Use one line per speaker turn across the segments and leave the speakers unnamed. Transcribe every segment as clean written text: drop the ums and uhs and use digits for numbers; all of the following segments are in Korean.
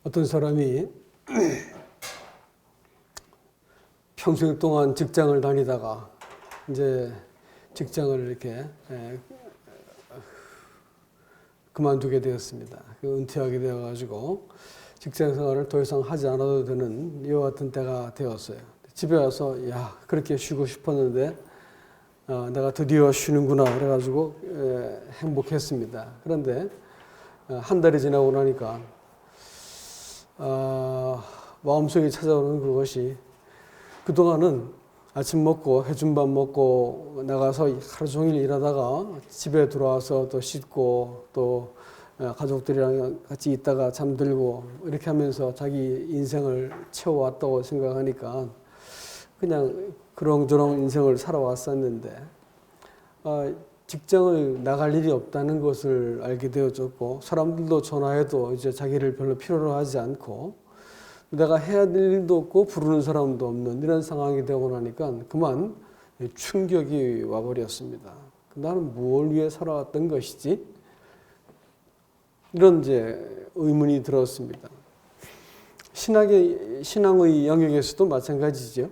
어떤 사람이 평생 동안 직장을 다니다가 이제 직장을 이렇게 그만두게 되었습니다. 은퇴하게 되어가지고 직장 생활을 더 이상 하지 않아도 되는 이와 같은 때가 되었어요. 집에 와서 야, 그렇게 쉬고 싶었는데 내가 드디어 쉬는구나 그래가지고 행복했습니다. 그런데 한 달이 지나고 나니까 마음속에 찾아오는 그것이 그동안은 아침 먹고 해준 밥 먹고 나가서 하루 종일 일하다가 집에 들어와서 또 씻고 또 가족들이랑 같이 있다가 잠들고 이렇게 하면서 자기 인생을 채워왔다고 생각하니까 그냥 그렁저렁 인생을 살아왔었는데 직장을 나갈 일이 없다는 것을 알게 되어졌고 사람들도 전화해도 이제 자기를 별로 필요로 하지 않고 내가 해야 될 일도 없고 부르는 사람도 없는 이런 상황이 되고 나니까 그만 충격이 와버렸습니다. 나는 뭘 위해 살아왔던 것이지? 이런 이제 의문이 들었습니다. 신앙의 영역에서도 마찬가지죠.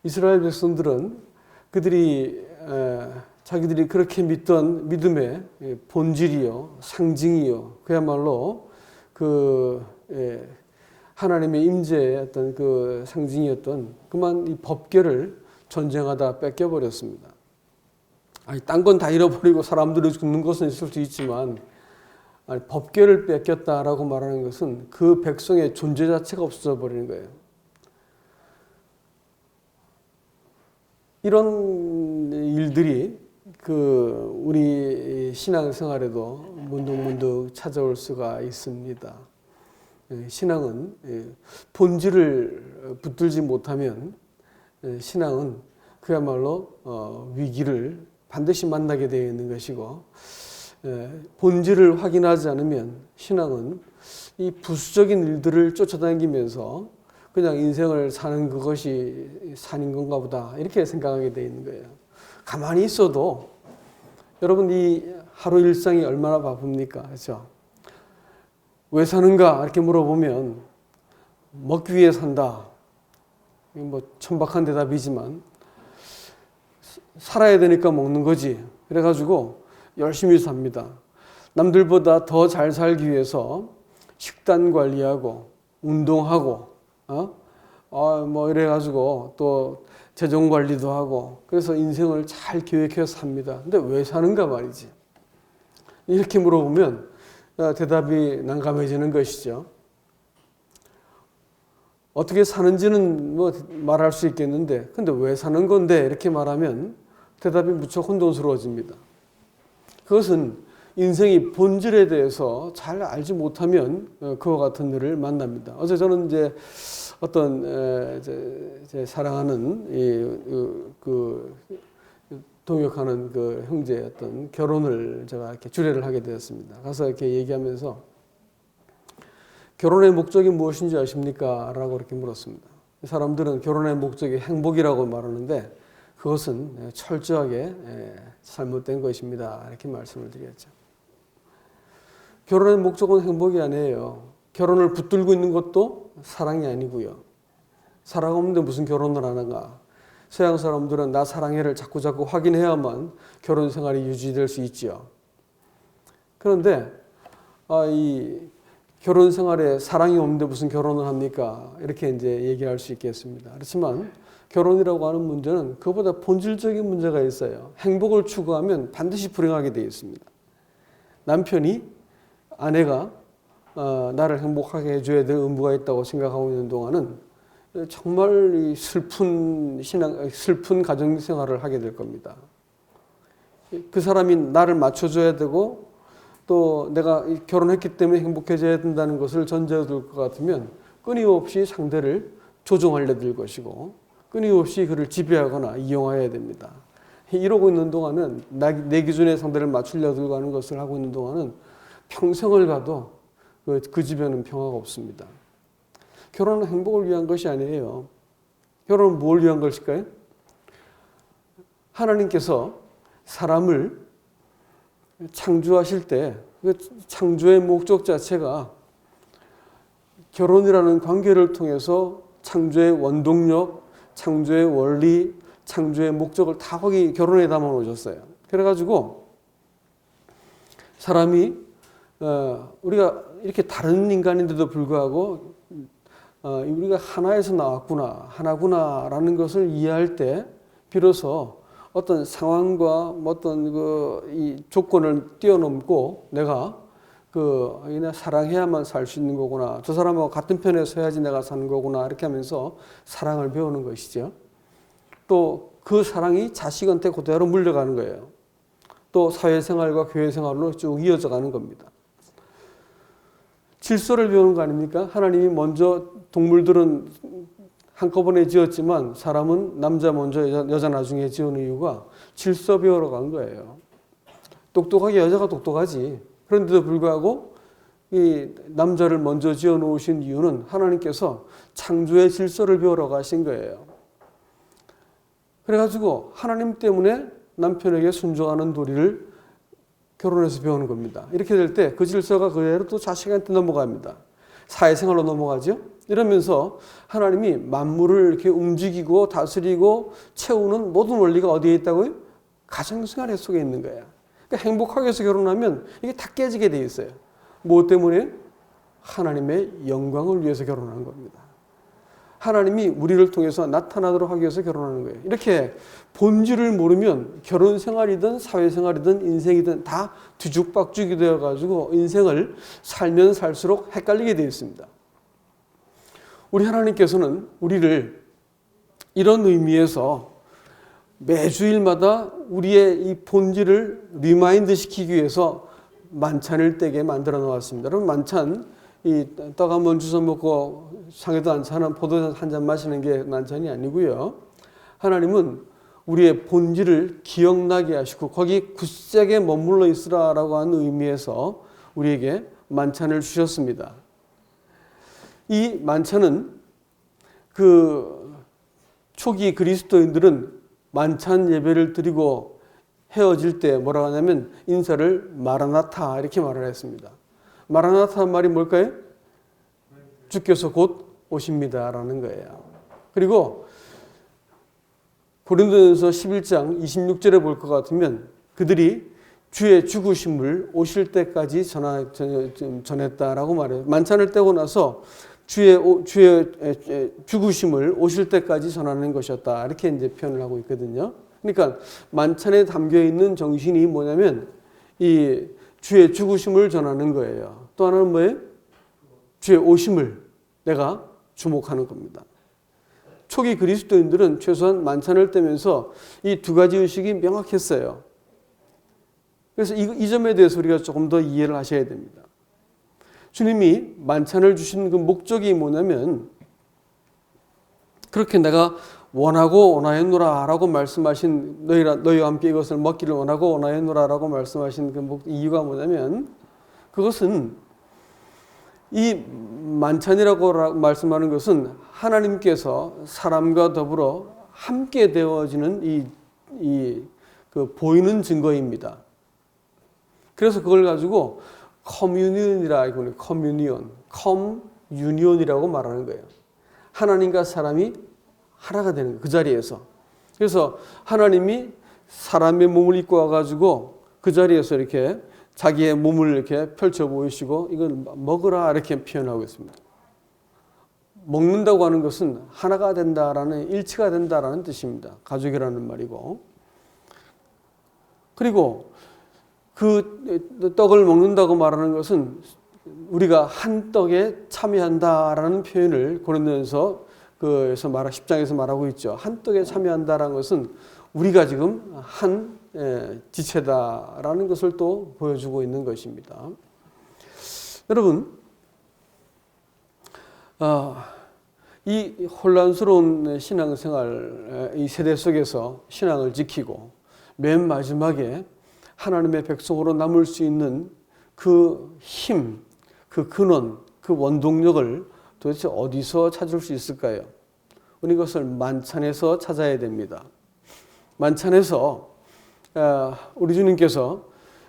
이스라엘 백성들은 그들이 자기들이 그렇게 믿던 믿음의 본질이요, 상징이요, 그야말로 하나님의 임재의 어떤 그 상징이었던 그만 이 법궤를 전쟁하다 뺏겨버렸습니다. 딴 건 다 잃어버리고 사람들이 죽는 것은 있을 수 있지만 법궤를 뺏겼다라고 말하는 것은 그 백성의 존재 자체가 없어져 버리는 거예요. 이런 일들이 우리 신앙생활에도 문득문득 찾아올 수가 있습니다. 신앙은 본질을 붙들지 못하면 신앙은 그야말로 위기를 반드시 만나게 되어 있는 것이고 본질을 확인하지 않으면 신앙은 이 부수적인 일들을 쫓아다니면서 그냥 인생을 사는 그것이 산인 건가 보다 이렇게 생각하게 되어 있는 거예요. 가만히 있어도 여러분 이 하루 일상이 얼마나 바쁩니까? 그렇죠? 왜 사는가 이렇게 물어보면 먹기 위해 산다. 뭐 천박한 대답이지만 살아야 되니까 먹는 거지. 그래가지고 열심히 삽니다. 남들보다 더 잘 살기 위해서 식단 관리하고 운동하고 뭐 이래가지고 또 재정 관리도 하고 그래서 인생을 잘 계획해서 삽니다. 근데 왜 사는가 말이지. 이렇게 물어보면 대답이 난감해지는 것이죠. 어떻게 사는지는 뭐 말할 수 있겠는데 근데 왜 사는 건데 이렇게 말하면 대답이 무척 혼돈스러워집니다. 그것은 인생의 본질에 대해서 잘 알지 못하면 그와 같은 일을 만납니다. 어제 저는 이제 어떤 제 사랑하는 동역하는 그 형제의 어떤 결혼을 제가 이렇게 주례를 하게 되었습니다. 가서 이렇게 얘기하면서 결혼의 목적이 무엇인지 아십니까? 라고 이렇게 물었습니다. 사람들은 결혼의 목적이 행복이라고 말하는데 그것은 철저하게 잘못된 것입니다. 이렇게 말씀을 드렸죠. 결혼의 목적은 행복이 아니에요. 결혼을 붙들고 있는 것도 사랑이 아니고요. 사랑 없는데 무슨 결혼을 하는가? 서양 사람들은 나 사랑해를 자꾸 확인해야만 결혼 생활이 유지될 수 있지요. 그런데 이 결혼 생활에 사랑이 없는데 무슨 결혼을 합니까? 이렇게 이제 얘기할 수 있겠습니다. 그렇지만 결혼이라고 하는 문제는 그보다 본질적인 문제가 있어요. 행복을 추구하면 반드시 불행하게 되어 있습니다. 남편이 아내가 나를 행복하게 해줘야 될 의무가 있다고 생각하고 있는 동안은 정말 슬픈 가정 생활을 하게 될 겁니다. 그 사람이 나를 맞춰줘야 되고 또 내가 결혼했기 때문에 행복해져야 된다는 것을 전제해 둘 것 같으면 끊임없이 상대를 조종하려 들 것이고 끊임없이 그를 지배하거나 이용해야 됩니다. 이러고 있는 동안은 내 기준의 상대를 맞추려 들고 하는 것을 하고 있는 동안은 평생을 가도 그 집에는 평화가 없습니다. 결혼은 행복을 위한 것이 아니에요. 결혼은 뭘 위한 것일까요? 하나님께서 사람을 창조하실 때 창조의 목적 자체가 결혼이라는 관계를 통해서 창조의 원동력, 창조의 원리, 창조의 목적을 다 거기 결혼에 담아 놓으셨어요. 그래가지고 사람이 우리가 이렇게 다른 인간인데도 불구하고 우리가 하나에서 나왔구나, 하나구나라는 것을 이해할 때 비로소 어떤 상황과 어떤 이 조건을 뛰어넘고 내가 그냥 사랑해야만 살 수 있는 거구나. 저 사람하고 같은 편에 서야지 내가 사는 거구나. 이렇게 하면서 사랑을 배우는 것이죠. 또 그 사랑이 자식한테 그대로 물려가는 거예요. 또 사회생활과 교회생활로 쭉 이어져 가는 겁니다. 질서를 배우는 거 아닙니까? 하나님이 먼저 동물들은 한꺼번에 지었지만 사람은 남자 먼저 여자 나중에 지은 이유가 질서 배우러 간 거예요. 똑똑하게 여자가 똑똑하지. 그런데도 불구하고 이 남자를 먼저 지어 놓으신 이유는 하나님께서 창조의 질서를 배우러 가신 거예요. 그래가지고 하나님 때문에 남편에게 순종하는 도리를 결혼해서 배우는 겁니다. 이렇게 될 때 그 질서가 그대로 또 자식한테 넘어갑니다. 사회생활로 넘어가죠. 이러면서 하나님이 만물을 이렇게 움직이고 다스리고 채우는 모든 원리가 어디에 있다고요? 가정생활 속에 있는 거예요. 그러니까 행복하게 해서 결혼하면 이게 다 깨지게 돼 있어요. 무엇 때문에? 하나님의 영광을 위해서 결혼하는 겁니다. 하나님이 우리를 통해서 나타나도록 하기 위해서 결혼하는 거예요. 이렇게 본질을 모르면 결혼 생활이든 사회생활이든 인생이든 다 뒤죽박죽이 되어가지고 인생을 살면 살수록 헷갈리게 되어 있습니다. 우리 하나님께서는 우리를 이런 의미에서 매주일마다 우리의 이 본질을 리마인드 시키기 위해서 만찬을 떼게 만들어 놓았습니다. 여러분 만찬, 이 떡 한 번 주워 먹고 상에도 안 차는 포도 한 잔 마시는 게 만찬이 아니고요. 하나님은 우리의 본질을 기억나게 하시고 거기 굳세게 머물러 있으라라고 하는 의미에서 우리에게 만찬을 주셨습니다. 이 만찬은 그 초기 그리스도인들은 만찬 예배를 드리고 헤어질 때 뭐라고 하냐면 인사를 마라나타 이렇게 말을 했습니다. 마라나타 말이 뭘까요? 주께서 곧 오십니다라는 거예요. 그리고 고린도전서 11장 26절에 볼 것 같으면 그들이 주의 죽으심을 오실 때까지 전했다라고 말해요. 만찬을 떼고 나서 주의 죽으심을 오실 때까지 전하는 것이었다. 이렇게 이제 표현을 하고 있거든요. 그러니까 만찬에 담겨 있는 정신이 뭐냐면 이 주의 죽으심을 전하는 거예요. 또 하나는 뭐예요? 주의 오심을 내가 주목하는 겁니다. 초기 그리스도인들은 최소한 만찬을 떼면서 이 두 가지 의식이 명확했어요. 그래서 이 점에 대해서 우리가 조금 더 이해를 하셔야 됩니다. 주님이 만찬을 주신 그 목적이 뭐냐면 그렇게 내가 원하고 원하였노라 라고 말씀하신 너희와 함께 이것을 먹기를 원하고 원하였노라 라고 말씀하신 그 이유가 뭐냐면 그것은 이 만찬이라고 말씀하는 것은 하나님께서 사람과 더불어 함께 되어지는 그 보이는 증거입니다. 그래서 그걸 가지고 커뮤니언이라고 커뮤니언이라고 말하는 거예요. 하나님과 사람이 하나가 되는 거예요. 그 자리에서. 그래서 하나님이 사람의 몸을 입고 와가지고 그 자리에서 이렇게 자기의 몸을 이렇게 펼쳐 보이시고 이걸 먹으라 이렇게 표현하고 있습니다. 먹는다고 하는 것은 하나가 된다라는 일치가 된다라는 뜻입니다. 가족이라는 말이고. 그리고 그 떡을 먹는다고 말하는 것은 우리가 한 떡에 참여한다라는 표현을 고린도전서 그에서 10장에서 말하고 있죠. 한 떡에 참여한다라는 것은 우리가 지금 한 지체다라는 것을 또 보여주고 있는 것입니다. 여러분, 이 혼란스러운 신앙생활, 이 세대 속에서 신앙을 지키고 맨 마지막에 하나님의 백성으로 남을 수 있는 그 힘, 그 근원, 그 원동력을 도대체 어디서 찾을 수 있을까요? 우리 이것을 만찬에서 찾아야 됩니다. 만찬에서 우리 주님께서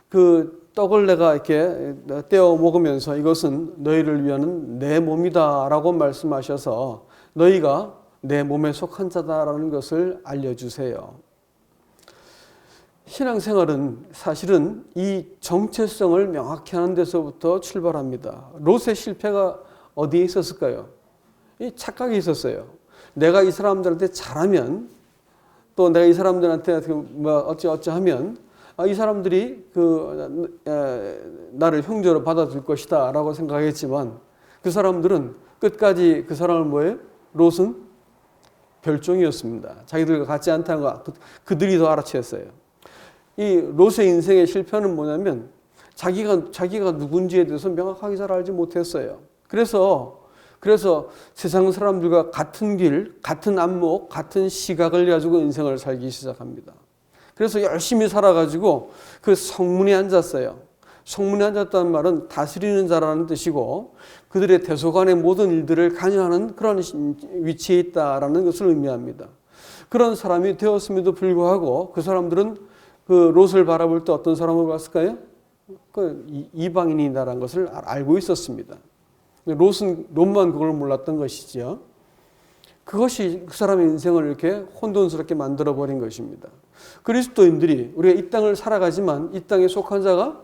그 떡을 내가 이렇게 떼어 먹으면서 이것은 너희를 위한 내 몸이다라고 말씀하셔서 너희가 내 몸에 속한 자다라는 것을 알려주세요. 신앙생활은 사실은 이 정체성을 명확히 하는 데서부터 출발합니다. 롯의 실패가 어디에 있었을까요? 이 착각이 있었어요. 내가 이 사람들한테 잘하면 또 내가 이 사람들한테 어찌하면 이 사람들이 나를 형제로 받아줄 것이다 라고 생각했지만 그 사람들은 끝까지 그 사람을 뭐예요? 롯은 별종이었습니다. 자기들과 같지 않다는 거 그들이 더 알아챘어요. 이 롯의 인생의 실패는 뭐냐면 자기가 누군지에 대해서 명확하게 잘 알지 못했어요. 그래서 세상 사람들과 같은 길, 같은 안목, 같은 시각을 가지고 인생을 살기 시작합니다. 그래서 열심히 살아가지고 그 성문에 앉았어요. 성문에 앉았다는 말은 다스리는 자라는 뜻이고 그들의 대소간의 모든 일들을 관여하는 그런 위치에 있다라는 것을 의미합니다. 그런 사람이 되었음에도 불구하고 그 사람들은 그 롯을 바라볼 때 어떤 사람을 봤을까요? 그 이방인이다라는 것을 알고 있었습니다. 롯만 그걸 몰랐던 것이죠. 그것이 그 사람의 인생을 이렇게 혼돈스럽게 만들어버린 것입니다. 그리스도인들이 우리가 이 땅을 살아가지만 이 땅에 속한 자가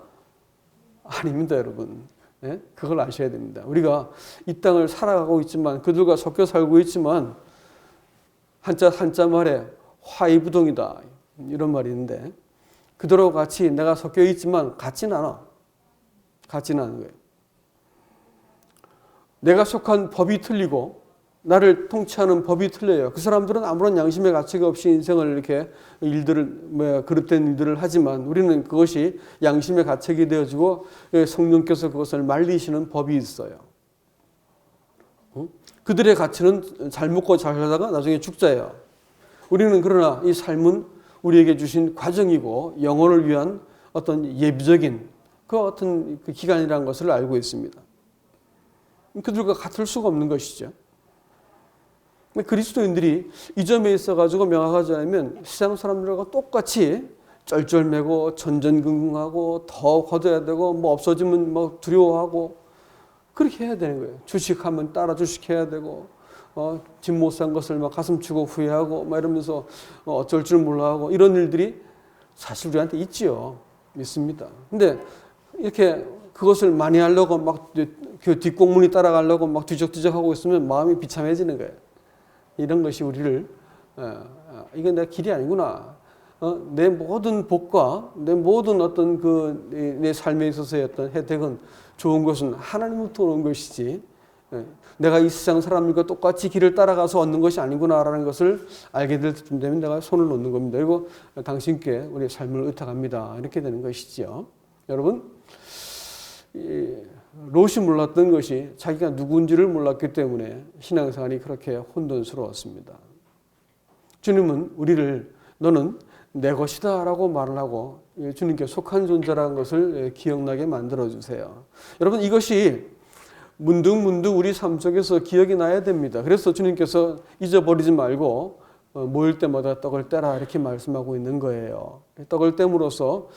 아닙니다, 여러분. 네? 그걸 아셔야 됩니다. 우리가 이 땅을 살아가고 있지만 그들과 섞여 살고 있지만 한자 말에 화이부동이다 이런 말이 있는데 그들하고 같이 내가 섞여 있지만 같지는 않아. 같지는 않은 거예요. 내가 속한 법이 틀리고 나를 통치하는 법이 틀려요. 그 사람들은 아무런 양심의 가치가 없이 인생을 이렇게 그릇된 일들을 하지만 우리는 그것이 양심의 가책이 되어지고 성령께서 그것을 말리시는 법이 있어요. 그들의 가치는 잘 먹고 잘 살다가 나중에 죽자예요. 우리는 그러나 이 삶은 우리에게 주신 과정이고 영혼을 위한 어떤 예비적인 그 어떤 기간이라는 것을 알고 있습니다. 그들과 같을 수가 없는 것이죠. 그리스도인들이 이 점에 있어가지고 명확하지 않으면 세상 사람들과 똑같이 쩔쩔매고 전전긍긍하고 더 거둬야 되고 없어지면 두려워하고 그렇게 해야 되는 거예요. 주식하면 따라 주식해야 되고 집 못 산 것을 가슴치고 후회하고 이러면서 어쩔 줄 몰라 하고 이런 일들이 사실 우리한테 있지요. 있습니다. 근데 이렇게 그것을 많이 하려고 그 뒷공문이 따라가려고 뒤적뒤적 하고 있으면 마음이 비참해지는 거예요. 이런 것이 우리를 이건 내 길이 아니구나. 내 모든 복과 내 모든 어떤 내 삶에 있어서의 어떤 혜택은 좋은 것은 하나님부터 오는 것이지 내가 이 세상 사람들과 똑같이 길을 따라가서 얻는 것이 아니구나라는 것을 알게 될 때쯤 되면 내가 손을 놓는 겁니다. 그리고 당신께 우리의 삶을 의탁합니다. 이렇게 되는 것이죠. 여러분 롯이 몰랐던 것이 자기가 누군지를 몰랐기 때문에 신앙생활이 그렇게 혼돈스러웠습니다. 주님은 우리를 너는 내 것이다 라고 말을 하고 주님께 속한 존재라는 것을 기억나게 만들어주세요. 여러분 이것이 문득문득 우리 삶 속에서 기억이 나야 됩니다. 그래서 주님께서 잊어버리지 말고 모일 때마다 떡을 떼라 이렇게 말씀하고 있는 거예요. 떡을 떼므로써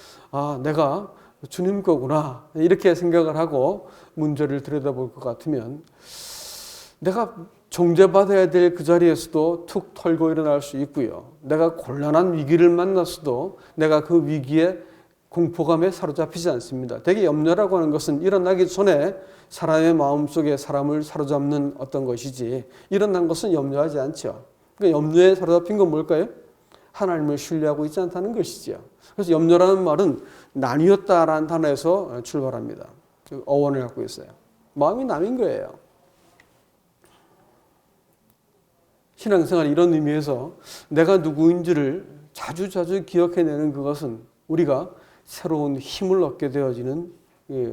내가 주님 거구나 이렇게 생각을 하고 문제를 들여다볼 것 같으면 내가 정죄받아야 될 그 자리에서도 툭 털고 일어날 수 있고요. 내가 곤란한 위기를 만났어도 내가 그 위기에 공포감에 사로잡히지 않습니다. 되게 염려라고 하는 것은 일어나기 전에 사람의 마음속에 사람을 사로잡는 어떤 것이지 일어난 것은 염려하지 않죠. 그러니까 염려에 사로잡힌 건 뭘까요? 하나님을 신뢰하고 있지 않다는 것이죠. 그래서 염려라는 말은 나뉘었다라는 단어에서 출발합니다. 어원을 갖고 있어요. 마음이 나뉜 거예요. 신앙생활 이런 의미에서 내가 누구인지를 자주 기억해내는 그것은 우리가 새로운 힘을 얻게 되어지는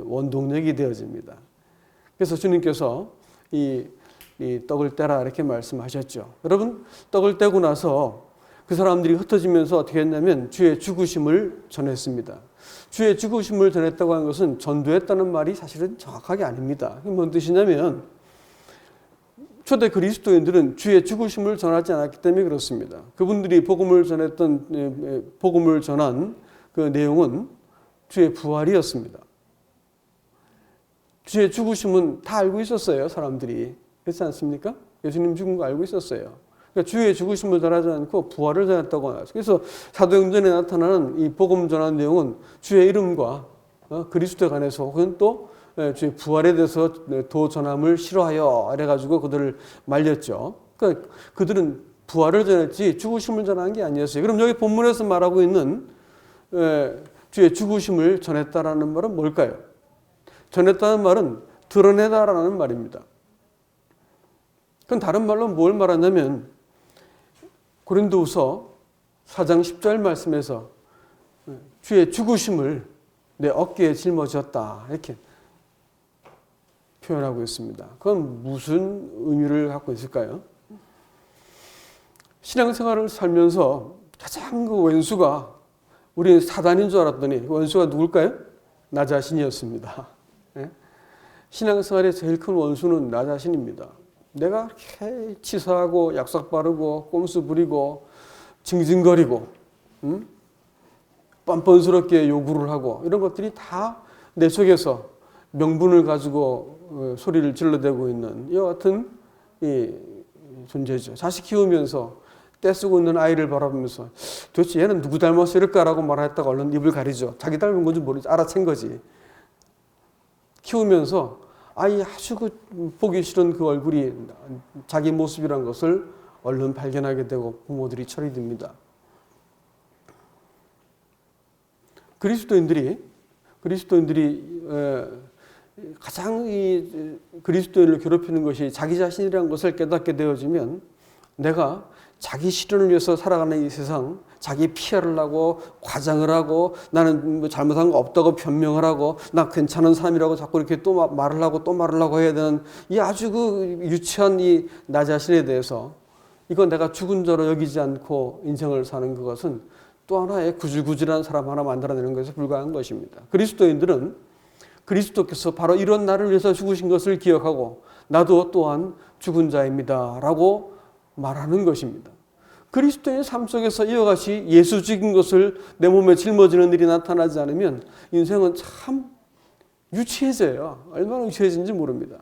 원동력이 되어집니다. 그래서 주님께서 이 떡을 떼라 이렇게 말씀하셨죠. 여러분 떡을 떼고 나서 그 사람들이 흩어지면서 어떻게 했냐면 주의 죽으심을 전했습니다. 주의 죽으심을 전했다고 하는 것은 전도했다는 말이 사실은 정확하게 아닙니다. 뭔 뜻이냐면 초대 그리스도인들은 주의 죽으심을 전하지 않았기 때문에 그렇습니다. 그분들이 복음을 전한 그 내용은 주의 부활이었습니다. 주의 죽으심은 다 알고 있었어요. 사람들이. 그렇지 않습니까? 예수님 죽은 거 알고 있었어요. 그러니까 주의 죽으심을 전하지 않고 부활을 전했다고 나왔어요. 그래서 사도행전에 나타나는 이 복음 전한 내용은 주의 이름과 그리스도에 관해서 혹은 또 주의 부활에 대해서 도 전함을 싫어하여 이래가지고 그들을 말렸죠. 그러니까 그들은 부활을 전했지 죽으심을 전한 게 아니었어요. 그럼 여기 본문에서 말하고 있는 주의 죽으심을 전했다라는 말은 뭘까요? 전했다는 말은 드러내다라는 말입니다. 그건 다른 말로 뭘 말하냐면 고린도후서 4장 10절 말씀에서 주의 죽으심을 내 어깨에 짊어졌다 이렇게 표현하고 있습니다. 그건 무슨 의미를 갖고 있을까요? 신앙생활을 살면서 가장 그 원수가 우리 사단인 줄 알았더니 원수가 누굴까요? 나 자신이었습니다. 신앙생활의 제일 큰 원수는 나 자신입니다. 내가 이렇게 치사하고 약삭 빠르고 꼼수 부리고 징징거리고 뻔뻔스럽게 요구를 하고 이런 것들이 다 내 속에서 명분을 가지고 소리를 질러대고 있는 이와 같은 이 존재죠. 자식 키우면서 떼쓰고 있는 아이를 바라보면서 도대체 얘는 누구 닮아서 이럴까라고 말했다가 얼른 입을 가리죠. 자기 닮은 건지 모르지 알아챈 거지. 키우면서 아이 아주 보기 싫은 그 얼굴이 자기 모습이란 것을 얼른 발견하게 되고 부모들이 철이 듭니다. 그리스도인들이 가장 이 그리스도인을 괴롭히는 것이 자기 자신이라는 것을 깨닫게 되어지면 내가 자기 실현을 위해서 살아가는 이 세상, 자기 피해를 하고 과장을 하고 나는 뭐 잘못한 거 없다고 변명을 하고 나 괜찮은 사람이라고 자꾸 이렇게 또 말을 하고 또 말을 하고 해야 되는 이 아주 그 유치한 이 나 자신에 대해서 이건 내가 죽은 자로 여기지 않고 인생을 사는 그것은 또 하나의 구질구질한 사람 하나 만들어내는 것에 불과한 것입니다. 그리스도인들은 그리스도께서 바로 이런 나를 위해서 죽으신 것을 기억하고 나도 또한 죽은 자입니다 라고 말하는 것입니다. 그리스도의 삶 속에서 이와 같이 예수 죽인 것을 내 몸에 짊어지는 일이 나타나지 않으면 인생은 참 유치해져요. 얼마나 유치해진지 모릅니다.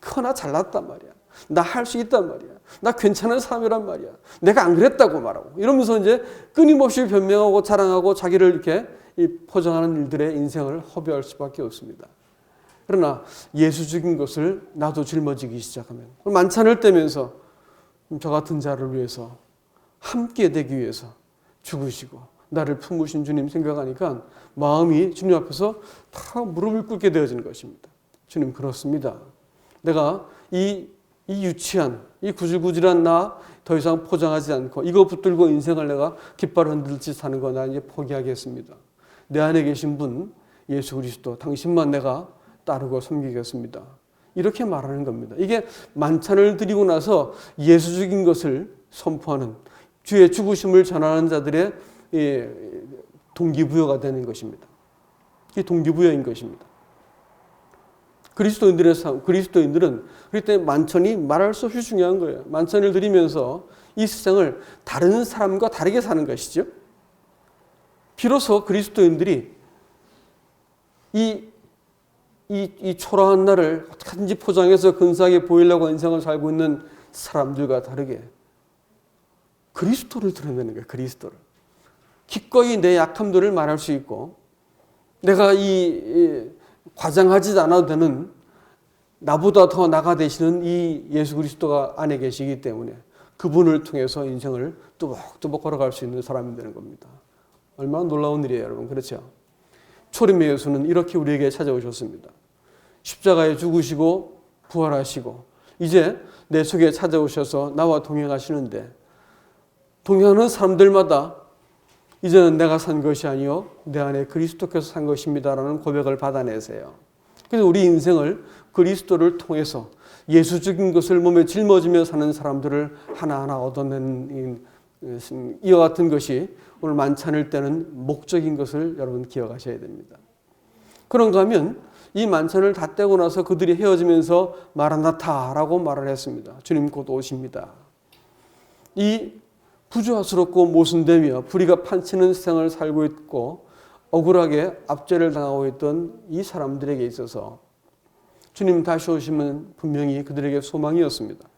그러나 잘났단 말이야. 나 할 수 있단 말이야. 나 괜찮은 사람이란 말이야. 내가 안 그랬다고 말하고 이러면서 이제 끊임없이 변명하고 자랑하고 자기를 이렇게 포장하는 일들의 인생을 허비할 수밖에 없습니다. 그러나 예수 죽인 것을 나도 짊어지기 시작하면 만찬을 떼면서 저 같은 자를 위해서 함께 되기 위해서 죽으시고 나를 품으신 주님 생각하니까 마음이 주님 앞에서 다 무릎을 꿇게 되어지는 것입니다. 주님 그렇습니다. 내가 이 유치한 이 구질구질한 나 더 이상 포장하지 않고 이거 붙들고 인생을 내가 깃발 흔들듯이 사는 거 나 이제 포기하겠습니다. 내 안에 계신 분 예수 그리스도 당신만 내가 따르고 섬기겠습니다. 이렇게 말하는 겁니다. 이게 만찬을 드리고 나서 예수 죽인 것을 선포하는 주의 죽으심을 전하는 자들의 동기부여가 되는 것입니다. 이게 동기부여인 것입니다. 그리스도인들은 그때 만찬이 말할 수 없이 중요한 거예요. 만찬을 드리면서 이 세상을 다른 사람과 다르게 사는 것이죠. 비로소 그리스도인들이 이 초라한 날을 어떻게든지 포장해서 근사하게 보이려고 인생을 살고 있는 사람들과 다르게 그리스도를 드러내는 거예요. 그리스도를. 기꺼이 내 약함들을 말할 수 있고 내가 과장하지 않아도 되는 나보다 더 나가 되시는 이 예수 그리스도가 안에 계시기 때문에 그분을 통해서 인생을 뚜벅뚜벅 걸어갈 수 있는 사람이 되는 겁니다. 얼마나 놀라운 일이에요, 여러분. 그렇죠? 초림의 예수는 이렇게 우리에게 찾아오셨습니다. 십자가에 죽으시고 부활하시고 이제 내 속에 찾아오셔서 나와 동행하시는데 동행하는 사람들마다 이제는 내가 산 것이 아니요 내 안에 그리스도께서 산 것입니다라는 고백을 받아내세요. 그래서 우리 인생을 그리스도를 통해서 예수 죽인 것을 몸에 짊어지며 사는 사람들을 하나하나 얻어내는 이와 같은 것이 오늘 만찬을 때는 목적인 것을 여러분 기억하셔야 됩니다. 그런가 하면 이 만찬을 다 떼고 나서 그들이 헤어지면서 마라나타라고 말을 했습니다. 주님 곧 오십니다. 이 부조화스럽고 모순되며 불의가 판치는 세상을 살고 있고 억울하게 압제를 당하고 있던 이 사람들에게 있어서 주님 다시 오시면 분명히 그들에게 소망이었습니다.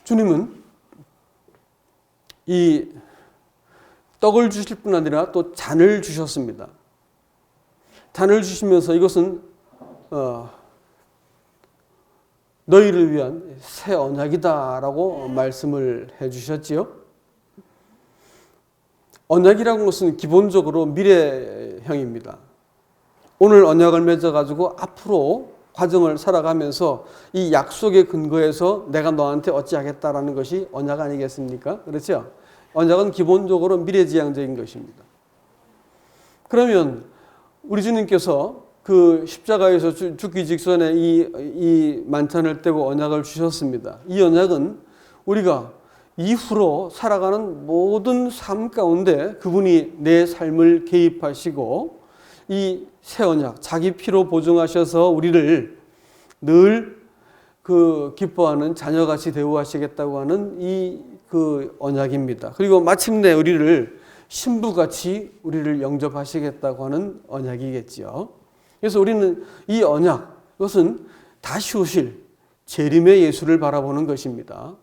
주님은 이 떡을 주실 뿐 아니라 또 잔을 주셨습니다. 잔을 주시면서 이것은 너희를 위한 새 언약이다라고 말씀을 해주셨지요. 언약이라는 것은 기본적으로 미래형입니다. 오늘 언약을 맺어가지고 앞으로 과정을 살아가면서 이 약속의 근거에서 내가 너한테 어찌하겠다라는 것이 언약 아니겠습니까? 그렇죠? 언약은 기본적으로 미래지향적인 것입니다. 그러면 우리 주님께서 그 십자가에서 죽기 직전에 이 만찬을 떼고 언약을 주셨습니다. 이 언약은 우리가 이후로 살아가는 모든 삶 가운데 그분이 내 삶을 개입하시고 이 새 언약, 자기 피로 보증하셔서 우리를 늘 그 기뻐하는 자녀같이 대우하시겠다고 하는 이 그 언약입니다. 그리고 마침내 우리를 신부같이 우리를 영접하시겠다고 하는 언약이겠지요. 그래서 우리는 이 언약, 이것은 다시 오실 재림의 예수를 바라보는 것입니다.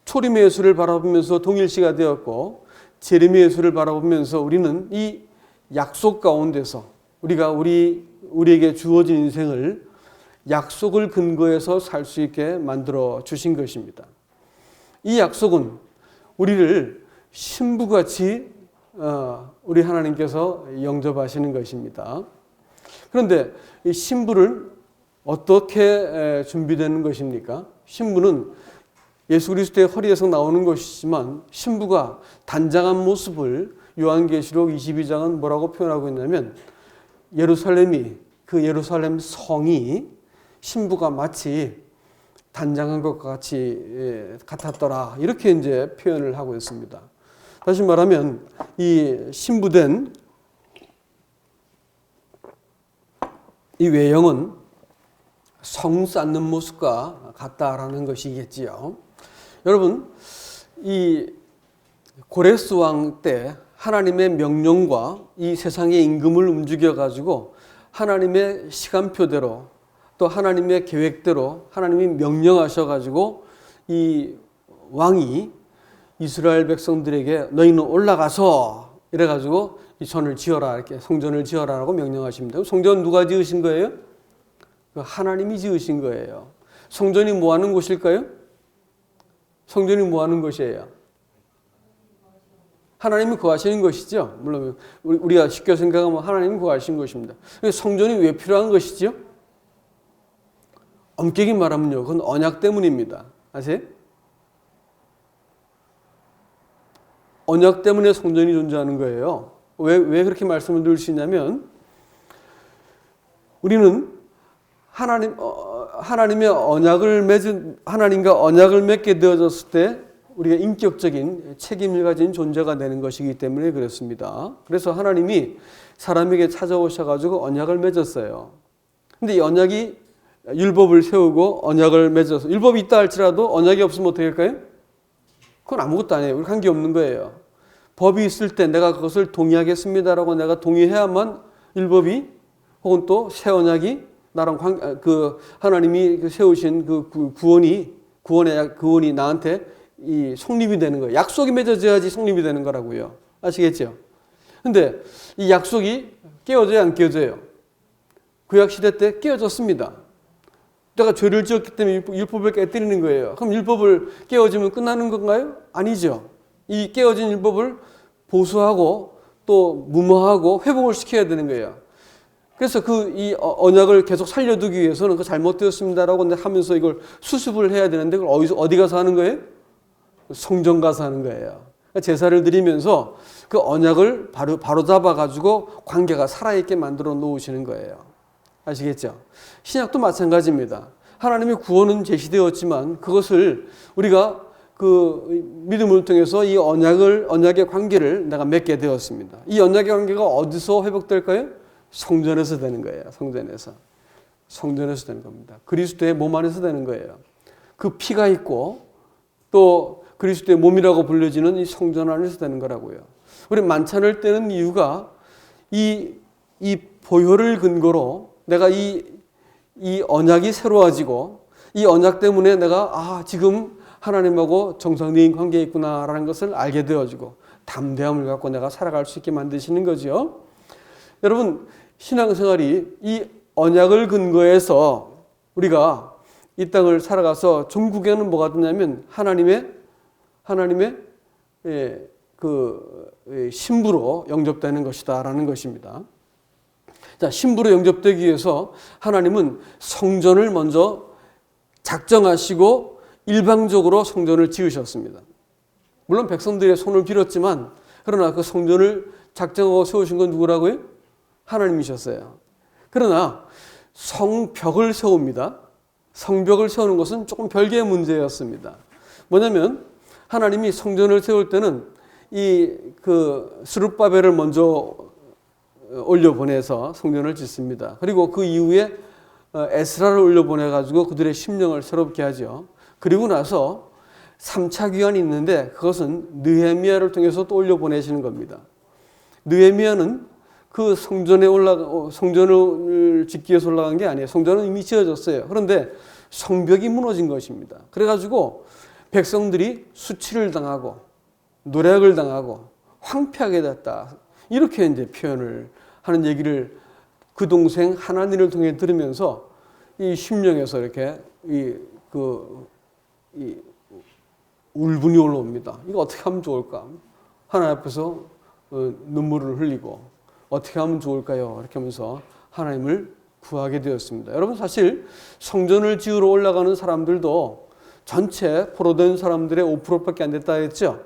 초림의 예수를 바라보면서 동일시가 되었고 재림의 예수를 바라보면서 우리는 이 약속 가운데서 우리가 우리에게 주어진 인생을 약속을 근거해서 살 수 있게 만들어 주신 것입니다. 이 약속은 우리를 신부같이 우리 하나님께서 영접하시는 것입니다. 그런데 이 신부를 어떻게 준비되는 것입니까? 신부는 예수 그리스도의 허리에서 나오는 것이지만 신부가 단장한 모습을 요한계시록 22장은 뭐라고 표현하고 있냐면 그 예루살렘 성이 신부가 마치 단장한 것과 같이 같았더라. 이렇게 이제 표현을 하고 있습니다. 다시 말하면 이 신부된 이 외형은 성 쌓는 모습과 같다라는 것이겠지요. 여러분, 이 고레스 왕 때 하나님의 명령과 이 세상의 임금을 움직여 가지고 하나님의 시간표대로 또 하나님의 계획대로 하나님이 명령하셔 가지고 이 왕이 이스라엘 백성들에게 너희는 올라가서 이래 가지고 이 전을 지어라, 이렇게 성전을 지어라라고 명령하십니다. 성전 누가 지으신 거예요? 하나님이 지으신 거예요. 성전이 뭐 하는 곳일까요? 성전이 뭐 하는 곳이에요? 하나님이 구하시는 것이죠. 물론 우리가 쉽게 생각하면 하나님이 구하신 것입니다. 성전이 왜 필요한 것이죠? 엄격히 말하면요, 그건 언약 때문입니다. 아세요? 언약 때문에 성전이 존재하는 거예요. 왜 그렇게 말씀을 드릴 수 있냐면 우리는 하나님과 언약을 맺게 되어졌을 때 우리가 인격적인 책임을 가진 존재가 되는 것이기 때문에 그렇습니다. 그래서 하나님이 사람에게 찾아오셔가지고 언약을 맺었어요. 근데 이 언약이 율법을 세우고 언약을 맺어서 율법이 있다 할지라도 언약이 없으면 어떻게 할까요? 그건 아무것도 아니에요. 우리 관계없는 거예요. 법이 있을 때 내가 그것을 동의하겠습니다라고 내가 동의해야만 율법이 혹은 또 새 언약이 나랑 하나님이 세우신 그 구원이 나한테 이 성립이 되는 거예요. 약속이 맺어져야지 성립이 되는 거라고요. 아시겠죠? 근데 이 약속이 깨어져야 안 깨어져요? 구약 시대 때 깨어졌습니다. 내가 죄를 지었기 때문에 율법을 깨뜨리는 거예요. 그럼 율법을 깨어지면 끝나는 건가요? 아니죠. 이 깨어진 율법을 보수하고 또 무마하고 회복을 시켜야 되는 거예요. 그래서 이 언약을 계속 살려두기 위해서는 그 잘못되었습니다라고 하면서 이걸 수습을 해야 되는데 그걸 어디 가서 하는 거예요? 성전 가서 하는 거예요. 그러니까 제사를 드리면서 그 언약을 바로 잡아가지고 관계가 살아있게 만들어 놓으시는 거예요. 아시겠죠? 신약도 마찬가지입니다. 하나님의 구원은 제시되었지만 그것을 우리가 그 믿음을 통해서 이 언약의 관계를 내가 맺게 되었습니다. 이 언약의 관계가 어디서 회복될까요? 성전에서 되는 거예요. 성전에서 되는 겁니다. 그리스도의 몸 안에서 되는 거예요. 그 피가 있고 또 그리스도의 몸이라고 불려지는 이 성전 안에서 되는 거라고요. 우리 만찬을 떼는 이유가 이 보혈을 근거로 내가 이 언약이 새로워지고 이 언약 때문에 내가 지금 하나님하고 정상적인 관계에 있구나라는 것을 알게 되어지고 담대함을 갖고 내가 살아갈 수 있게 만드시는 거죠. 여러분, 신앙생활이 이 언약을 근거해서 우리가 이 땅을 살아가서 종국에는 뭐가 되냐면 하나님의 신부로 영접되는 것이다라는 것입니다. 자, 신부로 영접되기 위해서 하나님은 성전을 먼저 작정하시고 일방적으로 성전을 지으셨습니다. 물론 백성들의 손을 빌었지만 그러나 그 성전을 작정하고 세우신 건 누구라고요? 하나님이셨어요. 그러나 성벽을 세웁니다. 성벽을 세우는 것은 조금 별개의 문제였습니다. 뭐냐면 하나님이 성전을 세울 때는 스룹바벨을 먼저 올려보내서 성전을 짓습니다. 그리고 그 이후에 에스라를 올려보내가지고 그들의 심령을 새롭게 하죠. 그리고 나서 3차 귀환이 있는데 그것은 느헤미야를 통해서 또 올려보내시는 겁니다. 느헤미야는 그 성전을 짓기 위해서 올라간 게 아니에요. 성전은 이미 지어졌어요. 그런데 성벽이 무너진 것입니다. 그래가지고 백성들이 수치를 당하고 노략을 당하고 황폐하게 됐다. 이렇게 이제 표현을 하는 얘기를 그 동생 하나님을 통해 들으면서 이 심령에서 이렇게 울분이 올라옵니다. 이거 어떻게 하면 좋을까? 하나님 앞에서 눈물을 흘리고 어떻게 하면 좋을까요? 이렇게 하면서 하나님을 구하게 되었습니다. 여러분, 사실 성전을 지으러 올라가는 사람들도 전체 포로된 사람들의 5%밖에 안 됐다 했죠.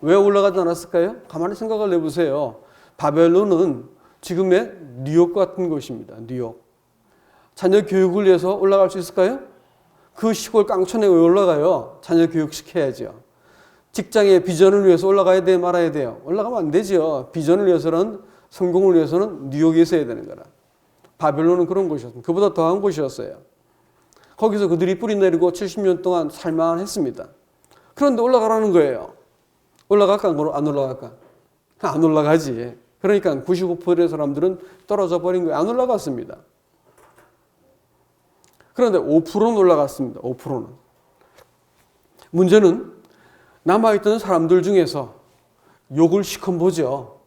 왜 올라가지 않았을까요? 가만히 생각을 해보세요. 바벨론은 지금의 뉴욕 같은 곳입니다. 뉴욕. 자녀 교육을 위해서 올라갈 수 있을까요? 그 시골 깡촌에 왜 올라가요? 자녀 교육시켜야죠. 직장의 비전을 위해서 올라가야 돼요? 말아야 돼요? 올라가면 안 되죠. 비전을 위해서는, 성공을 위해서는 뉴욕에 있어야 되는 거라. 바벨론은 그런 곳이었습니다. 그보다 더한 곳이었어요. 거기서 그들이 뿌리 내리고 70년 동안 살만했습니다. 그런데 올라가라는 거예요. 올라갈까 안 올라갈까? 안 올라가지. 그러니까 95%의 사람들은 떨어져 버린 거예요. 안 올라갔습니다. 그런데 5%는 올라갔습니다. 5%는. 문제는 남아있던 사람들 중에서 욕을 시컷 보죠.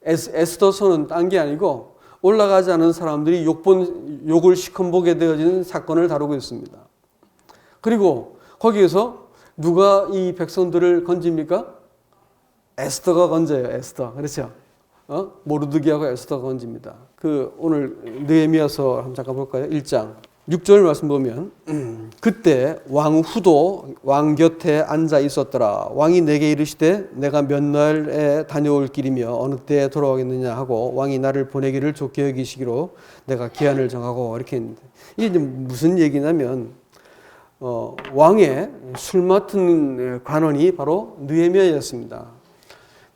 에스더서는 딴 게 아니고 올라가지 않은 사람들이 욕을 시컷 보게 되어지는 사건을 다루고 있습니다. 그리고 거기에서 누가 이 백성들을 건집니까? 에스더가 건져요. 에스더. 그렇죠? 모르드기하고 에스더가 건집니다. 오늘 느헤미야서 한번 잠깐 볼까요? 1장 6절 말씀 보면 그때 왕 후도 왕 곁에 앉아 있었더라. 왕이 내게 이르시되 내가 몇 날에 다녀올 길이며 어느 때에 돌아오겠느냐 하고 왕이 나를 보내기를 좋게 여기시기로 내가 기한을 정하고 이렇게 했는데 이게 이제 무슨 얘기냐면 왕의 술 맡은 관원이 바로 느헤미야였습니다.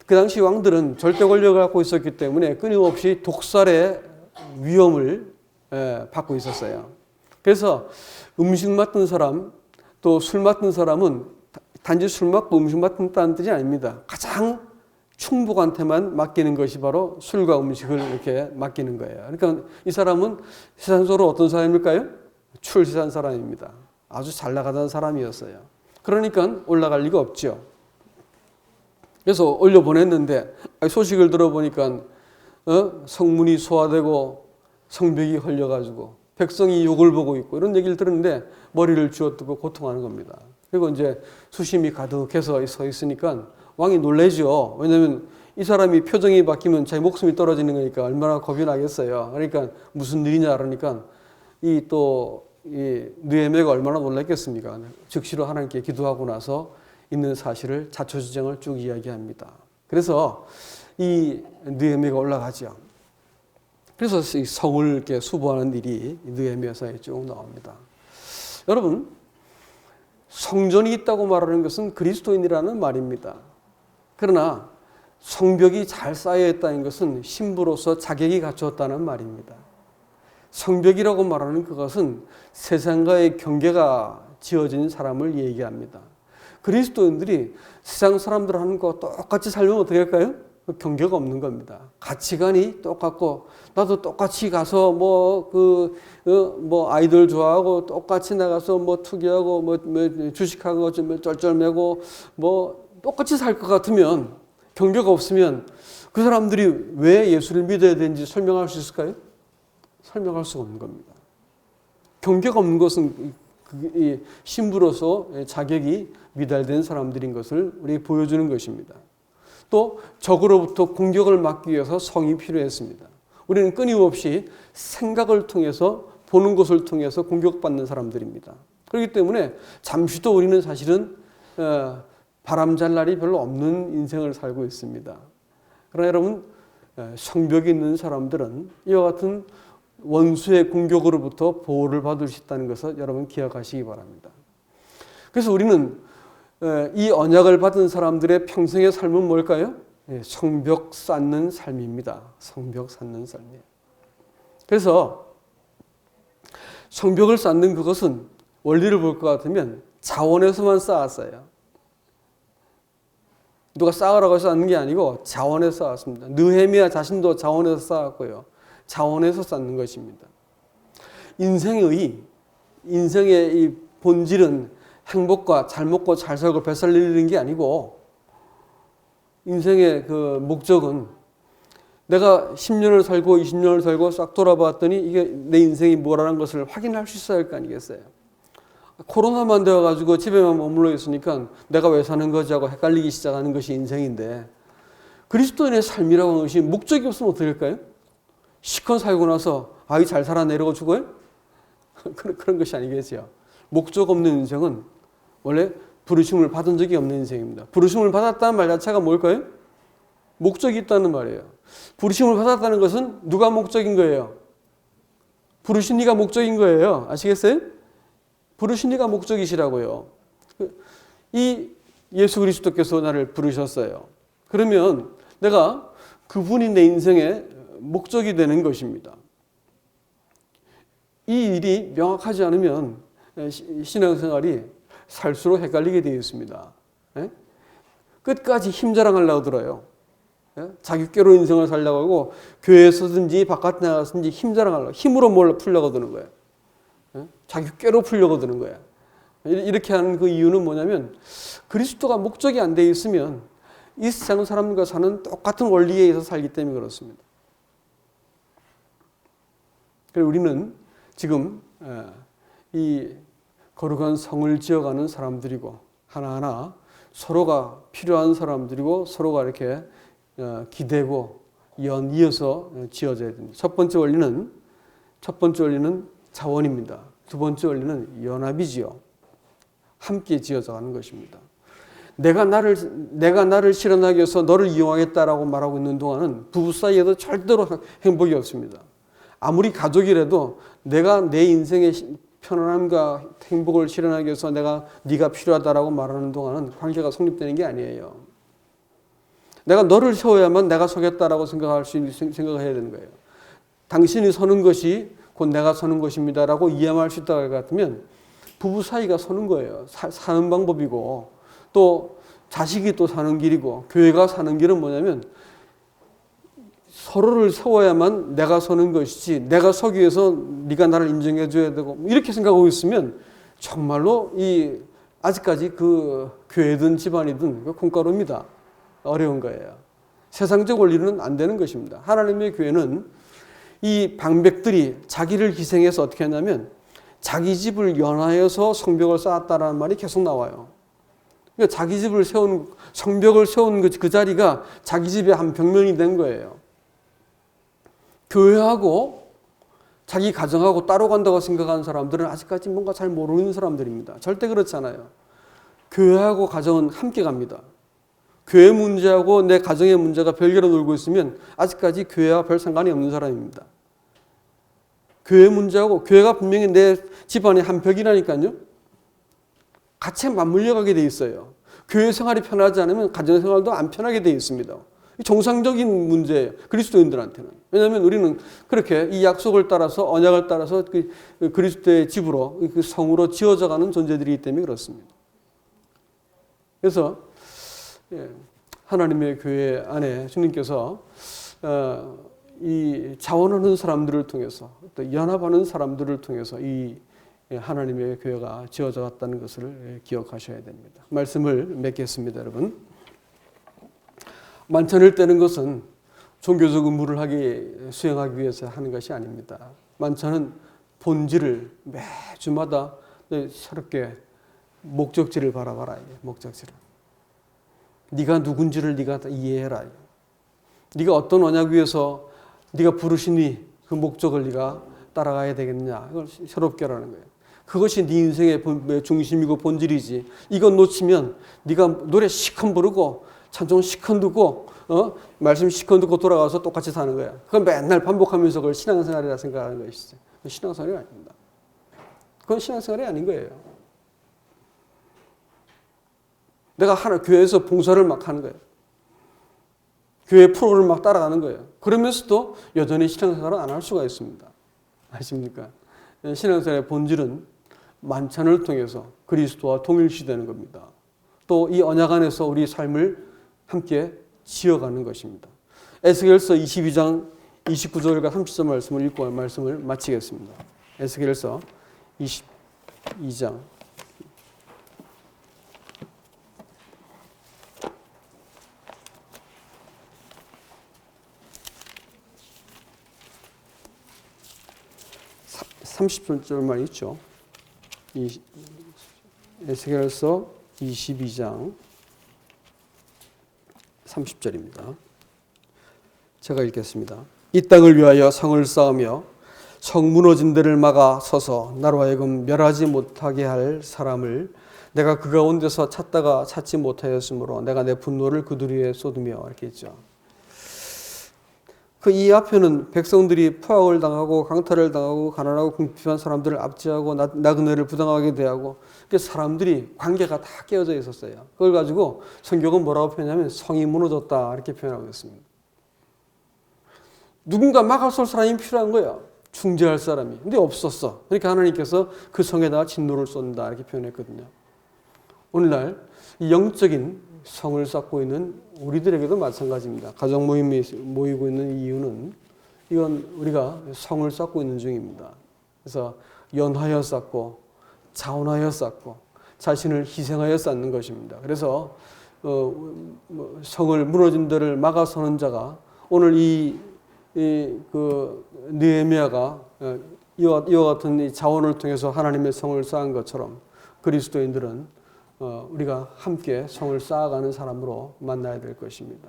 그 당시 왕들은 절대 권력을 갖고 있었기 때문에 끊임없이 독살의 위험을 받고 있었어요. 그래서 음식 맡은 사람, 또 술 맡은 사람은 단지 술 맡고 음식 맡는다는 뜻이 아닙니다. 가장 충복한테만 맡기는 것이 바로 술과 음식을 이렇게 맡기는 거예요. 그러니까 이 사람은 세상적으로 어떤 사람일까요? 출세한 사람입니다. 아주 잘 나가던 사람이었어요. 그러니까 올라갈 리가 없죠. 그래서 올려보냈는데 소식을 들어보니까 성문이 소화되고 성벽이 헐려가지고 백성이 욕을 보고 있고 이런 얘기를 들었는데 머리를 쥐어뜯고 고통하는 겁니다. 그리고 이제 수심이 가득해서 서 있으니까 왕이 놀라죠. 왜냐하면 이 사람이 표정이 바뀌면 자기 목숨이 떨어지는 거니까 얼마나 겁이 나겠어요. 그러니까 무슨 일이냐 그러니까 이 느헤미야가 얼마나 놀랐겠습니까? 즉시로 하나님께 기도하고 나서 있는 사실을 자초지정을 쭉 이야기합니다. 그래서 이 느헤미야가 올라가죠. 그래서 이 성을 이렇게 수보하는 일이 느헤미야서에 쭉 나옵니다. 여러분, 성전이 있다고 말하는 것은 그리스도인이라는 말입니다. 그러나 성벽이 잘 쌓여 있다는 것은 신부로서 자격이 갖추었다는 말입니다. 성벽이라고 말하는 그것은 세상과의 경계가 지어진 사람을 얘기합니다. 그리스도인들이 세상 사람들 하는 거 똑같이 살면 어떻게 할까요? 경계가 없는 겁니다. 가치관이 똑같고 나도 똑같이 가서 아이들 좋아하고 똑같이 나가서 투기하고 주식하고 좀 쩔쩔매고 똑같이 살 것 같으면 경계가 없으면 그 사람들이 왜 예수를 믿어야 되는지 설명할 수 있을까요? 설명할 수가 없는 겁니다. 경계가 없는 것은 이 신부로서 자격이 미달된 사람들인 것을 우리에게 보여주는 것입니다. 또 적으로부터 공격을 막기 위해서 성이 필요했습니다. 우리는 끊임없이 생각을 통해서 보는 것을 통해서 공격받는 사람들입니다. 그렇기 때문에 잠시도 우리는 사실은 바람 잘 날이 별로 없는 인생을 살고 있습니다. 그러나 여러분, 성벽이 있는 사람들은 이와 같은 원수의 공격으로부터 보호를 받을 수 있다는 것을 여러분 기억하시기 바랍니다. 그래서 우리는 이 언약을 받은 사람들의 평생의 삶은 뭘까요? 성벽 쌓는 삶입니다. 성벽 쌓는 삶이에요. 그래서 성벽을 쌓는 그것은 원리를 볼 것 같으면 자원에서만 쌓았어요. 누가 쌓으라고 해서 쌓는 게 아니고 자원에서 쌓았습니다. 느헤미야 자신도 자원에서 쌓았고요. 자원에서 쌓는 것입니다. 인생의 이 본질은 행복과 잘 먹고 잘 살고 뱃살 늘리는 게 아니고 인생의 그 목적은 내가 10년을 살고 20년을 살고 싹 돌아봤더니 이게 내 인생이 뭐라는 것을 확인할 수 있어야 할 거 아니겠어요. 코로나만 되어가지고 집에만 머물러 있으니까 내가 왜 사는 거지 하고 헷갈리기 시작하는 것이 인생인데 그리스도인의 삶이라고 하는 것이 목적이 없으면 어떻게 될까요? 시컷 살고 나서 아이 잘 살아내 이러고 죽어요? 그런 것이 아니겠죠. 목적 없는 인생은 원래 부르심을 받은 적이 없는 인생입니다. 부르심을 받았다는 말 자체가 뭘까요? 목적이 있다는 말이에요. 부르심을 받았다는 것은 누가 목적인 거예요? 부르신 이가 목적인 거예요. 아시겠어요? 부르신 이가 목적이시라고요. 이 예수 그리스도께서 나를 부르셨어요. 그러면 내가 그분이 내 인생의 목적이 되는 것입니다. 이 일이 명확하지 않으면 신앙생활이 살수록 헷갈리게 되어 있습니다. 끝까지 힘자랑하려고 들어요. 자기 꾀로 인생을 살려고 하고 교회에서든지 바깥에 나가서든지 힘자랑하려고 힘으로 뭘 풀려고 드는 거예요. 자기 꾀로 풀려고 드는 거예요. 이렇게 하는 그 이유는 뭐냐면 그리스도가 목적이 안 되어 있으면 이 세상 사람과 사는 똑같은 원리에 의해서 살기 때문에 그렇습니다. 그래서 우리는 지금 이 거룩한 성을 지어가는 사람들이고 하나하나 서로가 필요한 사람들이고 서로가 이렇게 기대고 이어서 지어져야 됩니다. 첫 번째 원리는 자원입니다. 두 번째 원리는 연합이지요. 함께 지어져가는 것입니다. 내가 나를 실현하기 위해서 너를 이용하겠다라고 말하고 있는 동안은 부부 사이에도 절대로 행복이 없습니다. 아무리 가족이라도 내가 내 인생의 편안함과 행복을 실현하기 위해서 네가 필요하다라고 말하는 동안은 관계가 성립되는 게 아니에요. 내가 너를 세워야만 내가 서겠다라고 생각해야 되는 거예요. 당신이 서는 것이 곧 내가 서는 것입니다라고 이해할 수 있다고 같으면 부부 사이가 서는 거예요. 사는 방법이고 또 자식이 또 사는 길이고 교회가 사는 길은 뭐냐면 서로를 세워야만 내가 서는 것이지 내가 서기 위해서 네가 나를 인정해 줘야 되고 이렇게 생각하고 있으면 정말로 아직까지 그 교회든 집안이든 콩가루입니다. 어려운 거예요. 세상적 원리는 안 되는 것입니다. 하나님의 교회는 이 방백들이 자기를 희생해서 어떻게 하냐면 자기 집을 연하여서 성벽을 쌓았다라는 말이 계속 나와요. 그러니까 자기 집을 성벽을 세운 그 자리가 자기 집의 한 벽면이 된 거예요. 교회하고 자기 가정하고 따로 간다고 생각하는 사람들은 아직까지 뭔가 잘 모르는 사람들입니다. 절대 그렇지 않아요. 교회하고 가정은 함께 갑니다. 교회 문제하고 내 가정의 문제가 별개로 놀고 있으면 아직까지 교회와 별 상관이 없는 사람입니다. 교회 문제하고 교회가 분명히 내 집안의 한 벽이라니까요. 같이 맞물려 가게 돼 있어요. 교회 생활이 편하지 않으면 가정 생활도 안 편하게 돼 있습니다. 정상적인 문제예요. 그리스도인들한테는. 왜냐하면 우리는 그렇게 이 약속을 따라서 언약을 따라서 그리스도의 집으로 그 성으로 지어져가는 존재들이기 때문에 그렇습니다. 그래서 하나님의 교회 안에 주님께서 이 자원하는 사람들을 통해서 또 연합하는 사람들을 통해서 이 하나님의 교회가 지어져 갔다는 것을 기억하셔야 됩니다. 말씀을 맺겠습니다, 여러분. 만찬을 떼는 것은 종교적 의무를 수행하기 위해서 하는 것이 아닙니다. 만찬은 본질을 매주마다 새롭게 목적지를 바라봐라. 목적지를. 네가 누군지를 네가 이해해라. 네가 어떤 언약 위에서 네가 부르시니 그 목적을 네가 따라가야 되겠냐. 이걸 새롭게 하라는 거예요. 그것이 네 인생의 중심이고 본질이지. 이건 놓치면 네가 노래 시컨 부르고 찬송 시컨 듣고 말씀 시컨 듣고 돌아가서 똑같이 사는 거야. 그건 맨날 반복하면서 그걸 신앙생활이라 생각하는 것이지. 신앙생활이 아닙니다. 그건 신앙생활이 아닌 거예요. 내가 교회에서 봉사를 막 하는 거예요. 교회 프로그램을 막 따라가는 거예요. 그러면서도 여전히 신앙생활을 안 할 수가 있습니다. 아십니까? 신앙생활의 본질은 만찬을 통해서 그리스도와 동일시되는 겁니다. 또 이 언약 안에서 우리 삶을 함께 지어가는 것입니다. 에스겔서 22장 29절과 30절 말씀을 읽고 말씀을 마치겠습니다. 에스겔서 22장 30절만 있죠. 에스겔서 22장 30절입니다. 제가 읽겠습니다. 이 땅을 위하여 성을 쌓으며 성 무너진 데를 막아 서서 나로 하여금 멸하지 못하게 할 사람을 내가 그 가운데서 찾다가 찾지 못하였으므로 내가 내 분노를 그들 위에 쏟으며 이렇게 있죠. 이 앞에는 백성들이 포악을 당하고 강탈을 당하고 가난하고 궁핍한 사람들을 압제하고 나그네를 부당하게 대하고 사람들이 관계가 다 깨어져 있었어요. 그걸 가지고 성경은 뭐라고 표현하냐면 성이 무너졌다 이렇게 표현하고 있습니다. 누군가 막아설 사람이 필요한 거예요. 중재할 사람이. 근데 없었어. 그러니까 하나님께서 그 성에다가 진노를 쏜다 이렇게 표현했거든요. 오늘날 이 영적인 성을 쌓고 있는 우리들에게도 마찬가지입니다. 가정 모임이 모이고 있는 이유는 이건 우리가 성을 쌓고 있는 중입니다. 그래서 연하여 쌓고 자원하여 쌓고 자신을 희생하여 쌓는 것입니다. 그래서 성을 무너진 데를 막아서는 자가 오늘 느헤미야가 이와 같은 이 자원을 통해서 하나님의 성을 쌓은 것처럼 그리스도인들은 우리가 함께 성을 쌓아가는 사람으로 만나야 될 것입니다.